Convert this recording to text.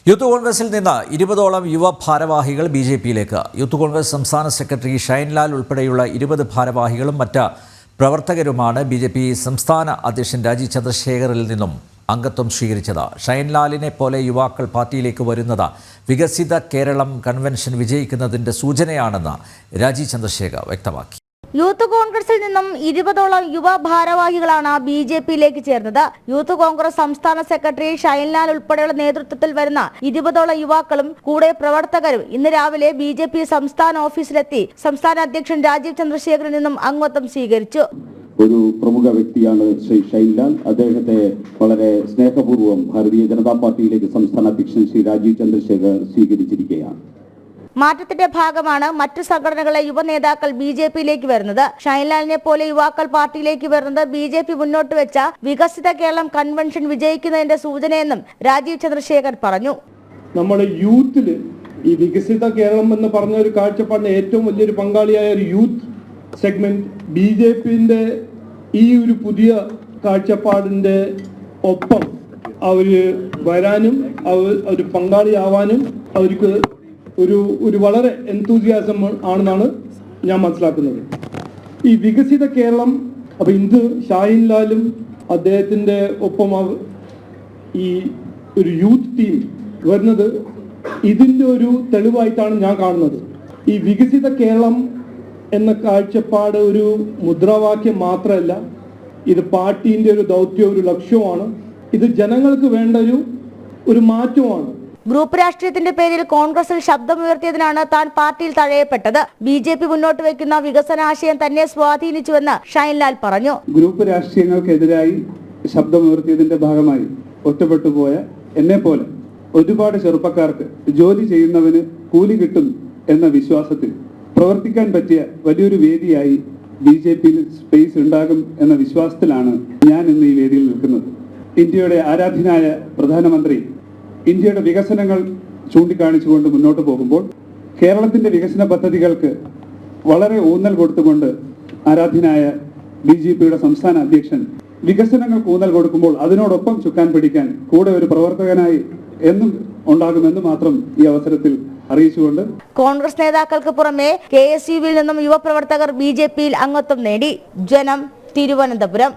Youth കോൺഗ്രസിൽ നിന്ന് 20ഓളം യുവ ഭാരവാഹികൾ ബിജെപിയിലേക്ക്. യൂത്ത് കോൺഗ്രസ് സംസ്ഥാന സെക്രട്ടറി ഷൈൻലാൽ ഉൾപ്പെടെയുള്ള 20 ഭാരവാഹികളും മറ്റ് പ്രവർത്തകരുമാണ് ബിജെപി സംസ്ഥാന അധ്യക്ഷൻ രാജീവ് ചന്ദ്രശേഖറിൽ നിന്നും അംഗത്വം സ്വീകരിച്ചത്. ഷൈൻലാലിനെ പോലെ യുവാക്കൾ പാർട്ടിയിലേക്ക് വരുന്നത് വികസിത കേരളം കൺവെൻഷൻ വിജയിക്കുന്നതിൻ്റെ സൂചനയാണെന്ന് രാജീവ് ചന്ദ്രശേഖർ വ്യക്തമാക്കി. യൂത്ത് കോൺഗ്രസിൽ നിന്നും 20ഓളം യുവ ഭാരവാഹികളാണ് ബിജെപിയിലേക്ക് ചേർന്നത്. യൂത്ത് കോൺഗ്രസ് സംസ്ഥാന സെക്രട്ടറി ഷൈൻലാൽ ഉൾപ്പെടെയുള്ള നേതൃത്വത്തിൽ വരുന്ന 20ഓളം യുവാക്കളും കൂടെ പ്രവർത്തകരും ഇന്ന് രാവിലെ ബിജെപി സംസ്ഥാന ഓഫീസിലെത്തി സംസ്ഥാന അധ്യക്ഷൻ രാജീവ് ചന്ദ്രശേഖറിൽ നിന്നും അംഗത്വം സ്വീകരിച്ചു. ഒരു പ്രമുഖ വ്യക്തിയാണ് ശ്രീ ഷൈൻലാൽ. അദ്ദേഹത്തെ വളരെ സ്നേഹപൂർവ്വം ഭാരതീയ ജനതാ പാർട്ടിയിലേക്ക് സംസ്ഥാന അധ്യക്ഷൻ ശ്രീ രാജീവ് ചന്ദ്രശേഖർ സ്വീകരിച്ചിരിക്കുകയാണ്. മാറ്റത്തിന്റെ ഭാഗമാണ് മറ്റു സംഘടനകളെ യുവ നേതാക്കൾ ബിജെപിയിലേക്ക് വരുന്നത്. ഷൈൻലാലിനെ പോലെ യുവാക്കൾ പാർട്ടിയിലേക്ക് വരുന്നത് ബിജെപി മുന്നോട്ട് വെച്ച വികസിത കേരളം കൺവെൻഷൻ വിജയിക്കുന്നതിന്റെ സൂചനയെന്നും രാജീവ് ചന്ദ്രശേഖർ പറഞ്ഞു. നമ്മുടെ യൂത്തില് ഈ വികസിത കേരളം എന്ന് പറഞ്ഞ ഒരു കാഴ്ചപ്പാടിന് ഏറ്റവും വലിയൊരു പങ്കാളിയായ ഒരു യൂത്ത് സെഗ്മെന്റ് ബിജെപിന്റെ ഈ ഒരു പുതിയ കാഴ്ചപ്പാടിന്റെ ഒപ്പം അവര് വരാനും ഒരു പങ്കാളിയാവാനും അവർക്ക് ഒരു വളരെ എന്തൂസിയാസം ആണെന്നാണ് ഞാൻ മനസ്സിലാക്കുന്നത്. ഈ വികസിത കേരളം അപ്പൊ ഇന്ന് ഷൈൻലാലും അദ്ദേഹത്തിന്റെ ഒപ്പം ഈ ഒരു യൂത്ത് ടീം വരുന്നത് ഇതിന്റെ ഒരു തെളിവായിട്ടാണ് ഞാൻ കാണുന്നത്. ഈ വികസിത കേരളം എന്ന കാഴ്ചപ്പാട് ഒരു മുദ്രാവാക്യം മാത്രമല്ല, ഇത് പാർട്ടിന്റെ ഒരു ദൗത്യം, ഒരു ലക്ഷ്യമാണ്. ഇത് ജനങ്ങൾക്ക് വേണ്ട ഒരു മാറ്റമാണ്. ഗ്രൂപ്പ് രാഷ്ട്രീയത്തിന്റെ പേരിൽ കോൺഗ്രസിൽ ശബ്ദമുയർത്തിയതിനാണ് താൻ പാർട്ടിയിൽ തഴയപ്പെട്ടത്. ബിജെപി മുന്നോട്ട് വയ്ക്കുന്ന വികസനാശയം തന്നെ സ്വാധീനിച്ചുവെന്ന് ഷൈൻലാൽ പറഞ്ഞു. ഗ്രൂപ്പ് രാഷ്ട്രീയങ്ങൾക്കെതിരായി ശബ്ദമുയർത്തിയതിന്റെ ഭാഗമായി ഒറ്റപ്പെട്ടു പോയ എന്നെ പോലെ ഒരുപാട് ചെറുപ്പക്കാർക്ക് ജോലി ചെയ്യുന്നവന് കൂലി കിട്ടും എന്ന വിശ്വാസത്തിൽ പ്രവർത്തിക്കാൻ പറ്റിയ വലിയൊരു വേദിയായി ബിജെപിയിൽ സ്പേസ് ഉണ്ടാകും എന്ന വിശ്വാസത്തിലാണ് ഞാൻ ഇന്ന് ഈ വേദിയിൽ നിൽക്കുന്നത്. ഇന്ത്യയുടെ ആരാധ്യനായ പ്രധാനമന്ത്രി ഇന്ത്യയുടെ വികസനങ്ങൾ ചൂണ്ടിക്കാണിച്ചുകൊണ്ട് മുന്നോട്ട് പോകുമ്പോൾ കേരളത്തിന്റെ വികസന പദ്ധതികൾക്ക് വളരെ ഊന്നൽ കൊടുത്തുകൊണ്ട് ആരാധ്യനായ ബിജെപിയുടെ സംസ്ഥാന അധ്യക്ഷൻ വികസനങ്ങൾക്ക് ഊന്നൽ കൊടുക്കുമ്പോൾ അതിനോടൊപ്പം ചുക്കാൻ പിടിക്കാൻ കൂടെ ഒരു പ്രവർത്തകനായി എന്നും ഉണ്ടാകുമെന്ന് മാത്രം ഈ അവസരത്തിൽ അറിയിച്ചുകൊണ്ട് കോൺഗ്രസ് നേതാക്കൾക്ക് പുറമെ KSUവിൽ നിന്നും യുവപ്രവർത്തകർ ബിജെപിയിൽ അംഗത്വം നേടി. ജനം, തിരുവനന്തപുരം.